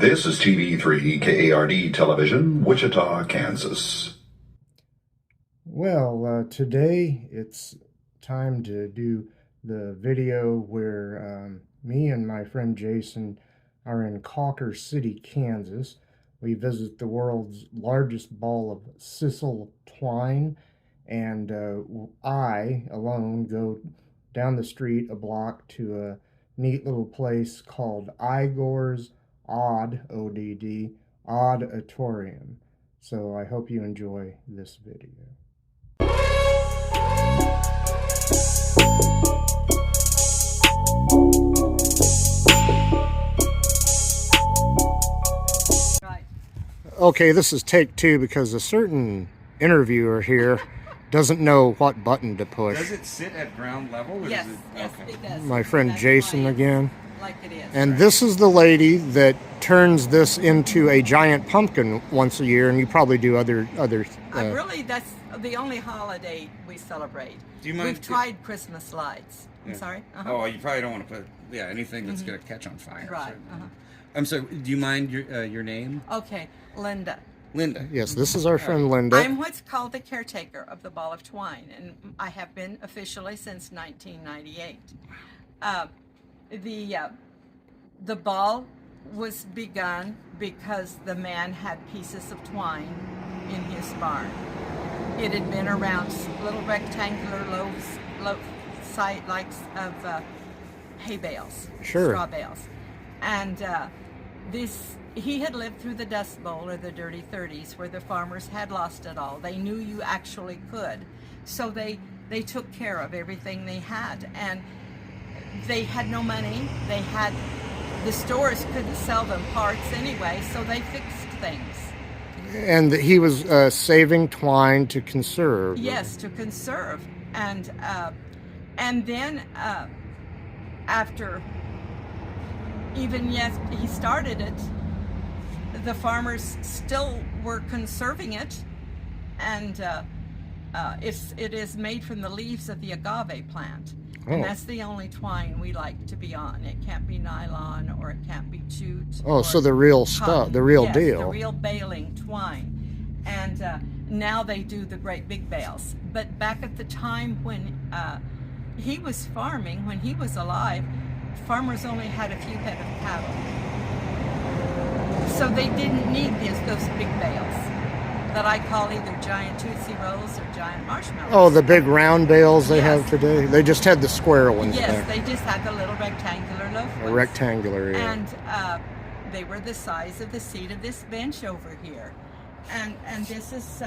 This is TV3 KARD Television, Wichita, Kansas. Well, today it's time to do the video where me and my friend Jason are in Cawker City, Kansas. We visit the world's largest ball of Sisal twine, and I alone go down the street a block to a neat little place called Eyegore's ODD, Odditorium. So I hope you enjoy this video. Okay, this is take two because a certain interviewer here doesn't know what button to push. Does it sit at ground level? Or Yes, does it, yes, okay. it does. My friend Jason again. Like it is. And this is the lady that turns this into a giant pumpkin once a year, and you probably do other. Really, that's the only holiday we celebrate. Do you mind? We've tried Christmas lights. I'm sorry. Oh, you probably don't want to put anything that's going to catch on fire. Right. I'm sorry. Do you mind your name? Okay, Linda. Linda. Yes, this is our friend Linda. I'm what's called the caretaker of the Ball of Twine, and I have been officially since 1998. The ball was begun because the man had pieces of twine in his barn. It had been around little rectangular loaf site likes of hay bales, straw bales, and he had lived through the Dust Bowl or the Dirty 30s, where the farmers had lost it all. They knew you actually could, so they took care of everything they had, and they had no money. The stores couldn't sell them parts anyway, so they fixed things. And he was saving twine to conserve. Yes, to conserve. And then after he started it, the farmers still were conserving it, and it is made from the leaves of the agave plant. And that's the only twine we like to be on. It can't be nylon, or it can't be jute. Oh, so the real stuff, the real deal. The real baling twine. And now they do the great big bales. But back at the time when he was farming, when he was alive, farmers only had a few head of cattle. So they didn't need those big bales that I call either giant Tootsie Rolls or giant marshmallows. Oh, the big round bales they have today? They just had the square ones there. Yes, they just had the little rectangular loaf ones. Rectangular, yeah. And they were the size of the seat of this bench over here. And this is...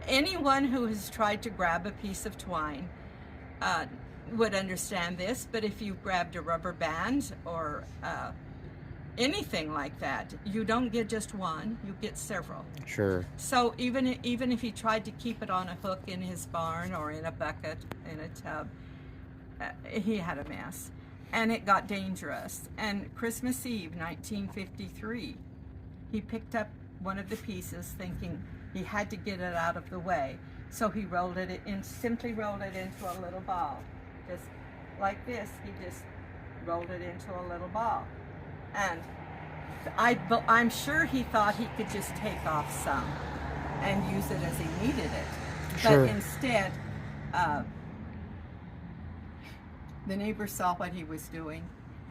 anyone who has tried to grab a piece of twine would understand this, but if you grabbed a rubber band or anything like that, you don't get just one, you get several. Sure. So even if he tried to keep it on a hook in his barn or in a bucket, in a tub, he had a mess. And it got dangerous. And Christmas Eve, 1953, he picked up one of the pieces thinking he had to get it out of the way. So he simply rolled it into a little ball. Just like this, he just rolled it into a little ball. And I'm sure he thought he could just take off some and use it as he needed it. Sure. But instead, the neighbors saw what he was doing,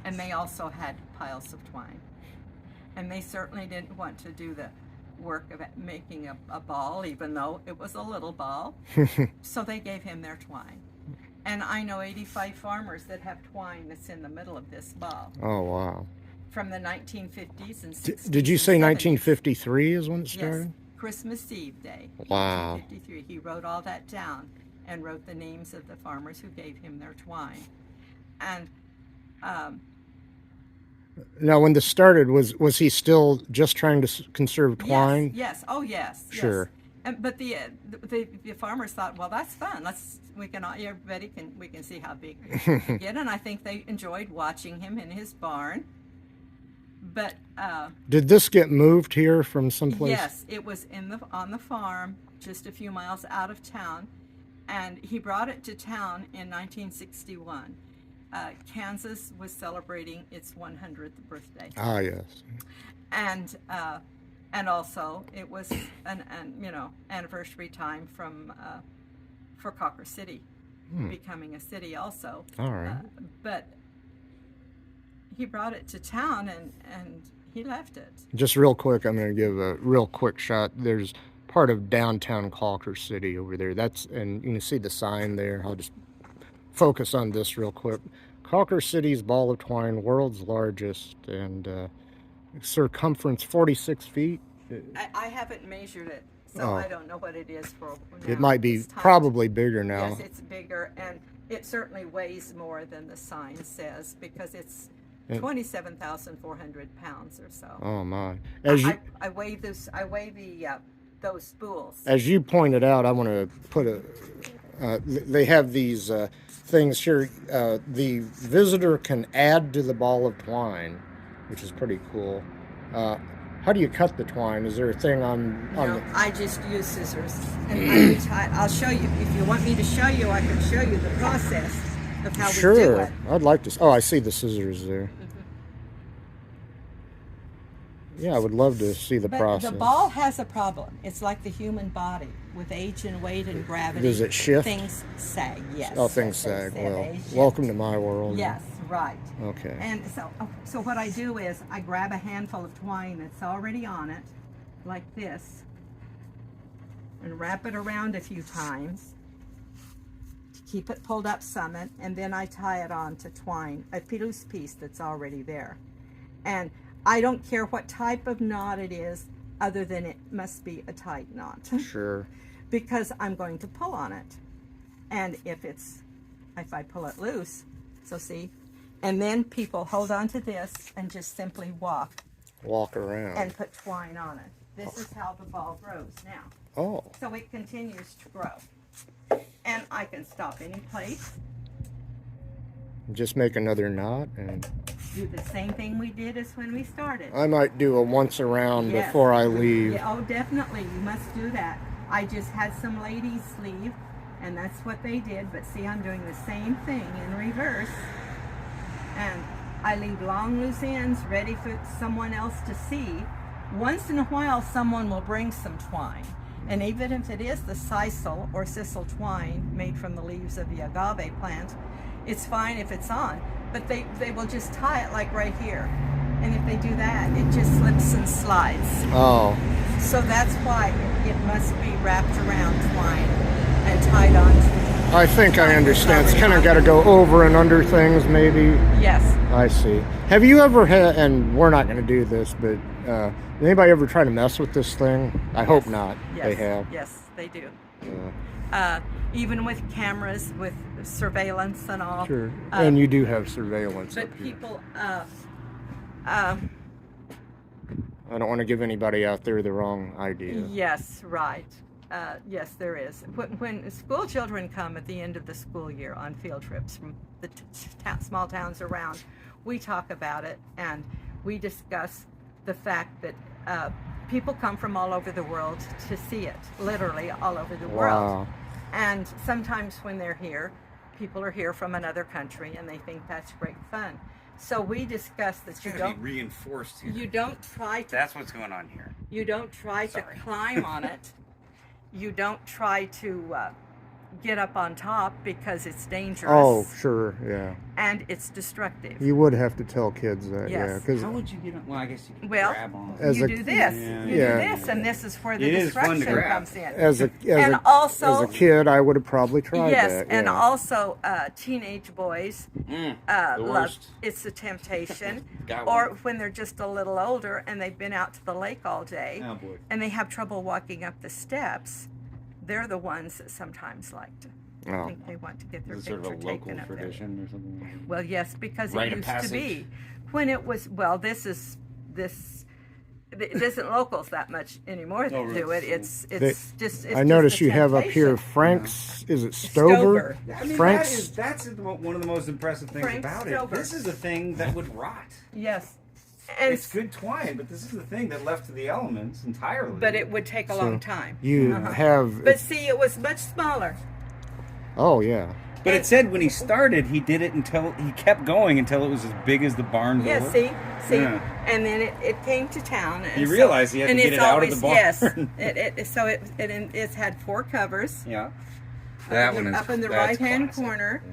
and they also had piles of twine. And they certainly didn't want to do the work of making a ball, even though it was a little ball. So they gave him their twine. And I know 85 farmers that have twine that's in the middle of this ball. Oh, wow. From the 1950s and 60s. Did you say 1953 is when it started? Yes, Christmas Eve day. Wow. 1953. He wrote all that down and wrote the names of the farmers who gave him their twine. And now, when this started, was he still just trying to conserve twine? Yes. Oh, yes. Sure. Yes. But the farmers thought, well, that's fun. We can see how big we get. And I think they enjoyed watching him in his barn. But did this get moved here from someplace? Yes, it was on the farm, just a few miles out of town, and he brought it to town in 1961. Kansas was celebrating its 100th birthday. Ah, yes. And also it was an anniversary time for Cawker City becoming a city also. All right. But he brought it to town and he left it. Just real quick, I'm going to give a real quick shot. There's part of downtown Cawker City over there. And you can see the sign there. I'll just focus on this real quick. Cawker City's ball of twine, world's largest, and circumference 46 feet. I haven't measured it, so I don't know what it is for now. It might be probably bigger now. Yes, it's bigger, and it certainly weighs more than the sign says, because it's 27,400 pounds or so. Oh my! I weigh this. I weigh those spools. As you pointed out, I want to put they have these things here. The visitor can add to the ball of twine, which is pretty cool. How do you cut the twine? Is there a thing on No, I just use scissors, and I'll show you. If you want me to show you, I can show you the process of how we do it. I'd like to. Oh, I see the scissors there. Yeah, I would love to see the process. The ball has a problem. It's like the human body. With age and weight and gravity, does it shift? Things sag, yes. Oh, things sag. Well, welcome to my world. Yes, right. Okay. And so what I do is I grab a handful of twine that's already on it, like this, and wrap it around a few times. Keep it pulled up summit, and then I tie it on to twine, a loose piece that's already there. And I don't care what type of knot it is, other than it must be a tight knot. Sure. Because I'm going to pull on it. And if I pull it loose, so see, and then people hold on to this and just simply walk around and put twine on it. This is how the ball grows now. Oh. So it continues to grow. And I can stop any place. Just make another knot and Do the same thing we did as when we started. I might do a once around before I leave. Yeah, oh, definitely. You must do that. I just had some ladies leave, and that's what they did. But see, I'm doing the same thing in reverse. And I leave long loose ends ready for someone else to see. Once in a while, someone will bring some twine. And even if it is the Sisal or Sisal twine made from the leaves of the agave plant, it's fine if it's on. But they will just tie it like right here. And if they do that, it just slips and slides. Oh. So that's why it must be wrapped around twine and tied on to. I think I understand. It's kind of got to go over and under things, maybe. Yes. I see. Have you ever had, and we're not going to do this, but anybody ever try to mess with this thing? I hope not. Yes. They have. Yes, they do. Yeah. Even with cameras, with surveillance and all. Sure. And you do have surveillance. But up here. people, I don't want to give anybody out there the wrong idea. yes, right. Yes, there is. When school children come at the end of the school year on field trips from the small towns around, we talk about it and we discuss the fact that people come from all over the world to see it, literally all over the world. And sometimes when they're here, people are here from another country and they think that's great fun. So we discuss that you don't be reinforced here. You don't try to. That's what's going on here. You don't try to climb on it. You don't try to get up on top because it's dangerous. Oh, sure, yeah. And it's destructive. You would have to tell kids that, Yes. yeah. How would you get on? Well, I guess you can grab on. You do this. You do this, and this is where the destruction comes in. As a kid, I would have probably tried that. Yes, and also teenage boys love it's a temptation. Or when they're just a little older and they've been out to the lake all day and they have trouble walking up the steps, they're the ones that sometimes like to. I think they want to get their picture taken up there. Sort of a local tradition or something? Well, yes, because it used to be. When it was, well, this isn't locals that much anymore that do it. It's just. I notice you have up here Frank's. Is it Stover? I mean, Frank's. That's one of the most impressive things about it. This is a thing that would rot. Yes. And it's good twine, but this is the thing that left to the elements entirely. But it would take a long time. You have. But see, it was much smaller. Oh yeah. But it said when he started, he did it until he kept going until it was as big as the barn. Yeah, door. see, Yeah. and then it came to town. And He realized he had to and get it's it out of always, the barn. Yes, it's had 4 covers. Yeah. That one is up in the that's right-hand classic. corner.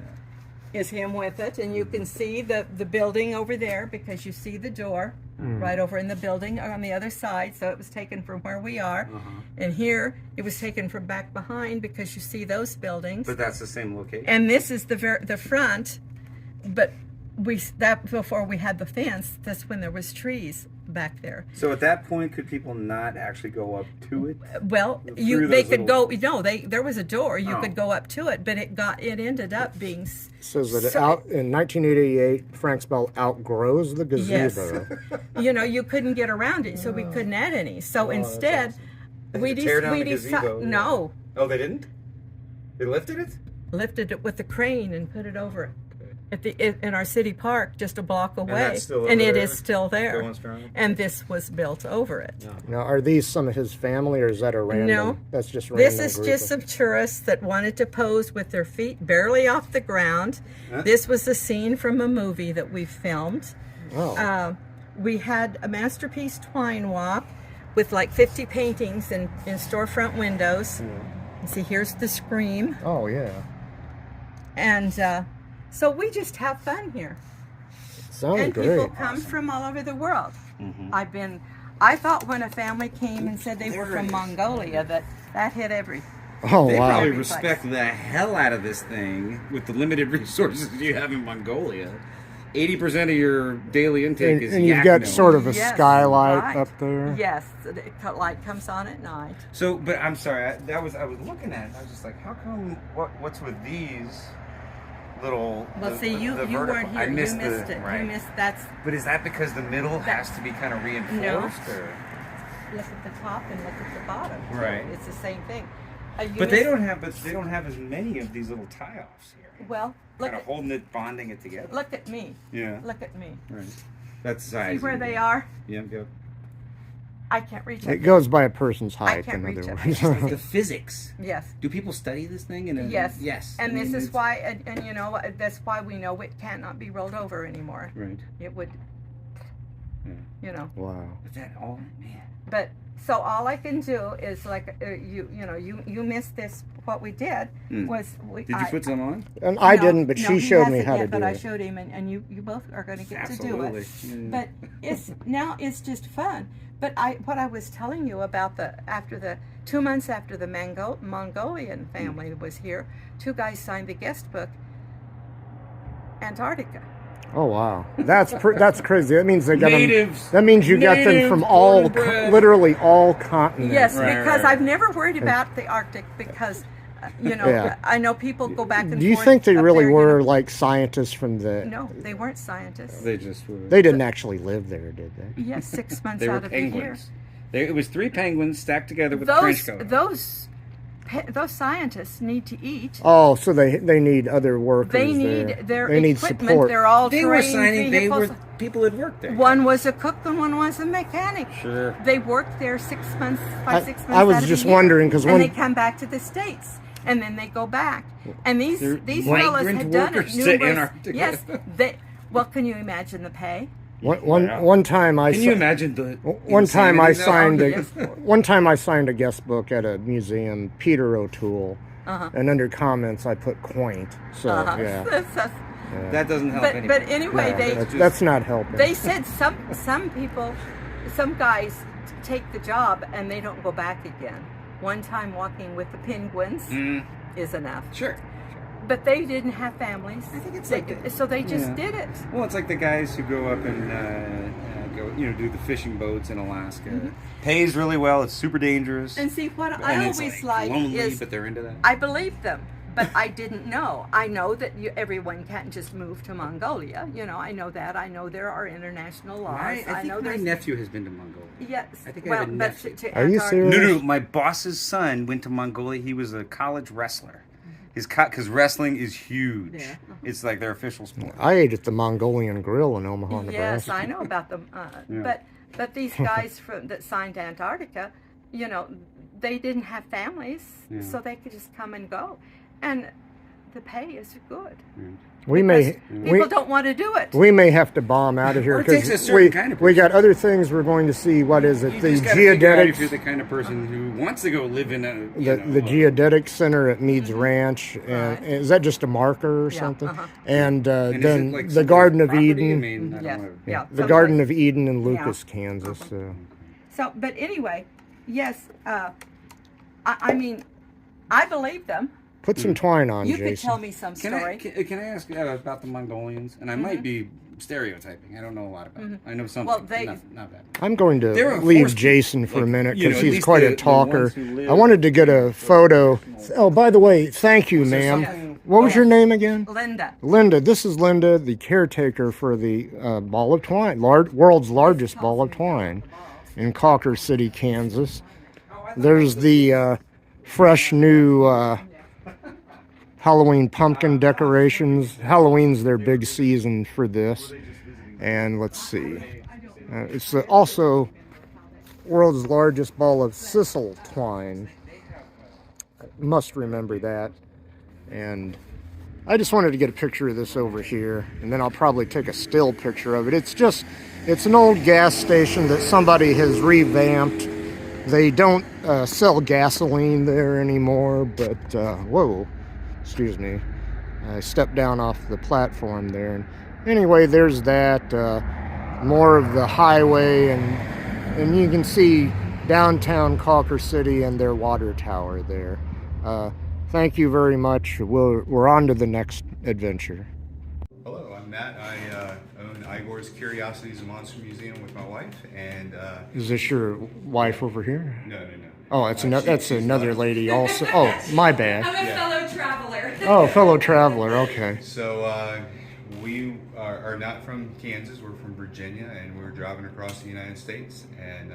Is him with it, and you can see the building over there because you see the door right over in the building on the other side. So it was taken from where we are, and here it was taken from back behind because you see those buildings. But that's the same location. And this is the front, but that before we had the fence. That's when there was trees back there. So at that point, could people not actually go up to it? Well, Through they those could little- go. No, there was a door. You Oh. could go up to it, but it ended up being. Says that in 1988, Frank Spell outgrows the gazebo. You know, you couldn't get around it, so we couldn't add any. So instead, we Tear down the gazebo. decided no, Oh, they didn't? They lifted it? lifted it with the crane and put it over it. In our city park, just a block away, that's still and over it there? is still there. Going strong? And this was built over it. Now, are these some of his family, or is that a random? No. That's just random. This is group just of- some tourists that wanted to pose with their feet barely off the ground. This was a scene from a movie that we filmed. Oh. We had a Masterpiece Twine walk with like 50 paintings in storefront windows. See, here's the scream. Oh yeah. And so we just have fun here. Sounds And great. people come from all over the world. I thought when a family came and said they were from Mongolia that hit every. Oh They wow. probably Every respect the hell out of this thing with the limited resources you have in Mongolia. 80% of your daily intake is And you've yak got milk. sort of a Yes, skylight right. up there. Yes, the light comes on at night. So, but I'm sorry, I was looking at it, and I was just like, how come, what's with these little, Well, see, you vertical- weren't here. I missed you missed it. right. You missed that's. But is that because the middle has to be kind of reinforced? Or? Look at the top and look at the bottom. Right. It's the same thing. But they don't have as many of these little tie-offs here. Well, look Kind of holding it, bonding it together. look at me. Yeah. Look at me. Right. That's See size. where they are? Yeah, go. I can't reach It it. goes by a person's I height, can't in reach other it. words. The physics. Yes. Do people study this thing? Yes. Yes. And I mean, this is it's- why, and you know, that's why we know it cannot be rolled over anymore. Right. It would, Yeah. you know. Wow. But that all, man. But so all I can do is like you missed this. What we did was we. Did you put some on? And I No, didn't, but no, she he showed me hasn't how yet, to but do I it. showed him, and you both are going to get to do Absolutely. it. Yeah. But it's just fun. But what I was telling you about after the 2 months after the Mongolian family was here, 2 guys signed the guest book. Antarctica. Oh wow, that's crazy. That means they got Natives. them. That means you got them Natives, from all, born and bred. literally all continents. Yes, Right, because right. I've never worried about the Arctic because, Yeah. I know people go back and forth. Do you think they up really there, were like scientists from the? No, they weren't scientists. They just were. They didn't actually live there, did they? Yes, 6 months They were out of the year. penguins. It was 3 penguins stacked together with a trench coat. Those scientists need to eat. Oh, so they need other workers. They there. need their they need equipment. support. They're all They were trained signing. They vehicles. were people that worked there. One was a cook and one was a mechanic. Sure. They worked there 6 months, 6 months. I was out of just the year. wondering, 'cause and one- they come back to the States, and then they go back. And these They're fellas migrant had done it workers to numerous. Antarctica. Yes, they. Well, can you imagine the pay? One time I Can you imagine the? one time I insanity that- signed one time I signed a guest book at a museum, Peter O'Toole, and under comments I put quaint. So yeah, That doesn't help anybody. But anyway, no, that's not helping. they said some people, some guys take the job and they don't go back again. One time walking with the penguins is enough. Sure. But they didn't have families. I think it's They- like so they just yeah. did it. Well, it's like the guys who go up and do the fishing boats in Alaska. Pays really well. It's super dangerous. And see, what I And it's always like like lonely, is but they're into that. I believed them, but I didn't know. I know that everyone can't just move to Mongolia. You know, I know that. I know there are international laws. I think know my there's nephew has been to Mongolia. Yes. I think I well, have a but nephew. to Are you Antarctica- serious? No. My boss's son went to Mongolia. He was a college wrestler. Because wrestling is huge. Yeah. It's like their official sport. I ate at the Mongolian Grill in Omaha, Yes, Nebraska. I know about them. But these guys that signed Antarctica, you know, they didn't have families, so they could just come and go. And the pay is good. We may People don't want to do it. we may have to bomb out of here Well, it takes a because certain kind of we got person. other things we're going to see. What is it? You The just gotta figure out if you're geodetics. the kind of person who wants to go live in a The geodetic center at Meads Ranch, and Right. is that just a marker or Yeah, something? uh-huh. And, and is then it like the somebody's Garden of property? Eden, I mean, I don't Yes, wanna- yeah. the someplace. Garden of Eden in Yeah. Lucas, Kansas. So, but anyway, yes, I mean, I believe them. Put some twine on, You Jason. could tell me some Can story. I ask about the Mongolians? And I might be stereotyping. I don't know a lot about them. I know something. Well, they- not bad. I'm going to They're a leave force- Jason for a like, minute you know, because at he's least quite the a ones talker. who live- I wanted to get a photo. Oh, by the way, thank you, there ma'am. something- What was your name again? Linda. Linda. This is Linda, the caretaker for the ball of twine, world's largest ball of twine in Cawker City, Kansas. There's the fresh new Halloween pumpkin decorations. Halloween's their big season for this. And let's see. It's also world's largest ball of Sisal twine. Must remember that. And I just wanted to get a picture of this over here, and then I'll probably take a still picture of it. It's an old gas station that somebody has revamped. They don't sell gasoline there anymore, but whoa, excuse me. I stepped down off the platform there. And anyway, there's that. More of the highway, and you can see downtown Cawker City and their water tower there. Thank you very much. We're on to the next adventure. Hello, I'm Matt. I own Eyegore's Curiosities and Monster Museum with my wife, and Is this your wife over here? no. Oh, that's She's another left. lady also. Oh, my bad. I'm a fellow traveler. Oh, fellow traveler. Okay. So we are not from Kansas. We're from Virginia, and we're driving across the United States and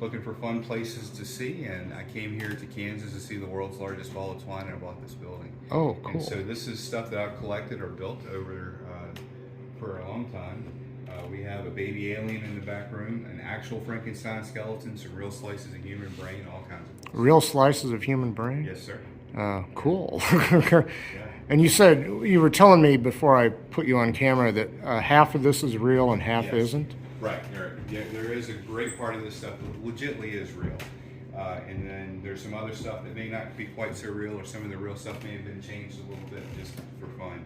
looking for fun places to see. And I came here to Kansas to see the world's largest ball of twine, and I bought this building. Oh, cool. And so this is stuff that I've collected or built over for a long time. We have a baby alien in the back room, an actual Frankenstein skeleton, some real slices of human brain, all kinds of things. Real slices of human brain? Yes, sir. Cool. And you said, you were telling me before I put you on camera that half of this is real and half Yes. isn't? Right. There is a great part of this stuff that legitly is real. And then there's some other stuff that may not be quite so real, or some of the real stuff may have been changed a little bit just for fun.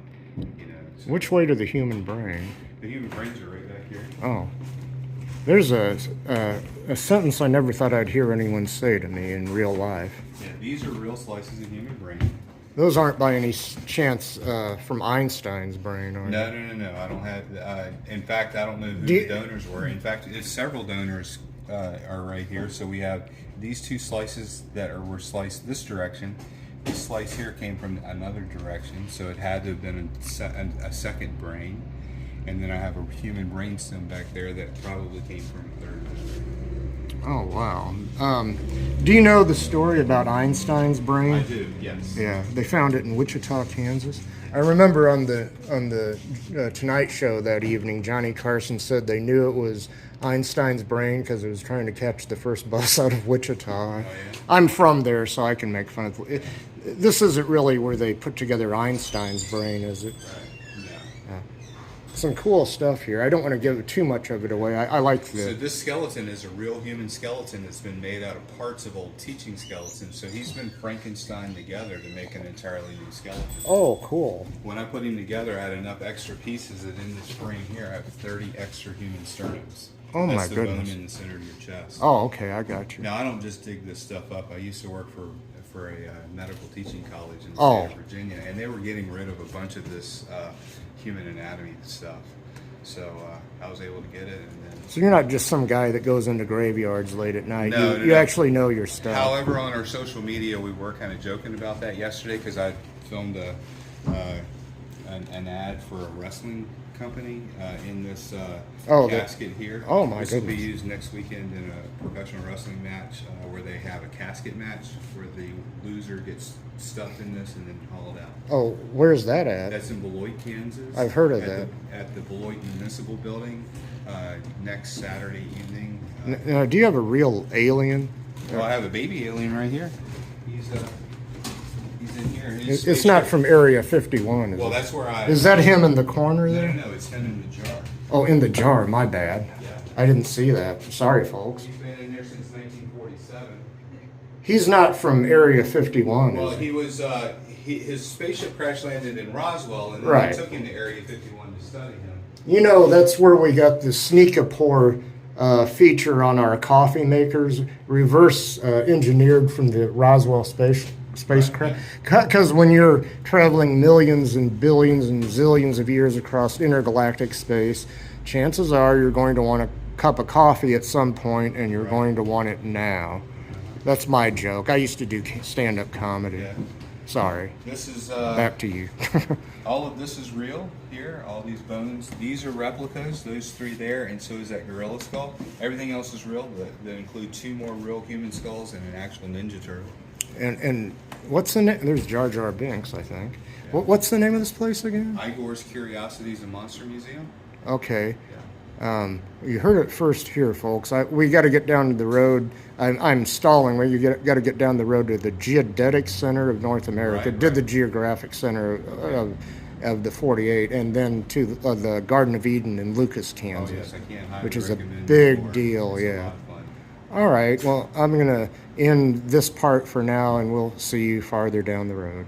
You know. So Which way to the human brain? the human brains are right back here. Oh. There's a sentence I never thought I'd hear anyone say to me in real life. Yeah, these are real slices of human brain. Those aren't by any chance from Einstein's brain, are they? No. I don't have. In fact, I don't know who Do the you- donors were. In fact, it's several donors are right here. So we have these two slices that were sliced this direction. This slice here came from another direction, so it had to have been a second brain. And then I have a human brainstem back there that probably came from a third brain. Oh, wow. Do you know the story about Einstein's brain? I do, yes. Yeah, they found it in Wichita, Kansas. I remember on the Tonight Show that evening, Johnny Carson said they knew it was Einstein's brain because it was trying to catch the first bus out of Wichita. yeah? I'm from there, so I can make fun of it. This isn't really where they put together Einstein's brain, is it? Right. No. Some cool stuff here. I don't want to give too much of it away. I like So the... this skeleton is a real human skeleton that's been made out of parts of old teaching skeletons. So he's been Frankenstein together to make an entirely new skeleton. Oh, cool. When I put him together, I had enough extra pieces that in this frame here, I have 30 extra human sternums. Oh, That's my the goodness. bone in the center of your chest. Oh, okay, I got you. Now, I don't just dig this stuff up. I used to work for a medical teaching college in the Oh. state of Virginia, and they were getting rid of a bunch of this human anatomy stuff. So I was able to get it, and then. So you're not just some guy that goes into graveyards late at night. No, you no. actually know your stuff. However, on our social media, we were kind of joking about that yesterday because I filmed an ad for a wrestling company in this casket here. Oh, my This will be goodness. used next weekend in a professional wrestling match where they have a casket match where the loser gets stuffed in this and then hauled out. Oh, where's that at? That's in Beloit, Kansas. I've heard of at that. At the Beloit Municipal Building next Saturday evening. Now, do you have a real alien? Well, I have a baby alien right here. He's he's in here. His It's not spaceship- from Area 51, is Well, it? that's where I. Is that him in the corner No, there? no, it's him in the jar. Oh, in the jar, my bad. Yeah. I didn't see that. Sorry, folks. He's been in there since 1947. He's not from Area 51, Well, is he? he was. His spaceship crash landed in Roswell, and then Right. they took him to Area 51 to study him. You know, that's where we got the Sneak-a-Pour feature on our coffee makers, reverse engineered from the Roswell spacecraft. Because when you're traveling millions and billions and zillions of years across intergalactic space, chances are you're going to want a cup of coffee at some point, and you're going to want it now. That's my joke. I used to do stand-up comedy. Yeah. Sorry. This is. Back to you. All of this is real here. All these bones. These are replicas. Those three there, and so is that gorilla skull. Everything else is real. That include 2 more real human skulls and an actual Ninja Turtle. And what's the name? There's Jar Jar Binks, I think. What's the name of this place again? Eyegore's Curiosities and Monster Museum. Okay. You heard it first here, folks. We got to get down to the road. I'm stalling. We got to get down the road to the Geodetic Center of North America. Right, Did right. the Geographic Center of the 48, and then to the Garden of Eden in Lucas, Oh Kansas, yes, I can't highly which is a recommend big Eyegore. deal. It's a Yeah. lot of fun. All right. Well, I'm gonna end this part for now, and we'll see you farther down the road.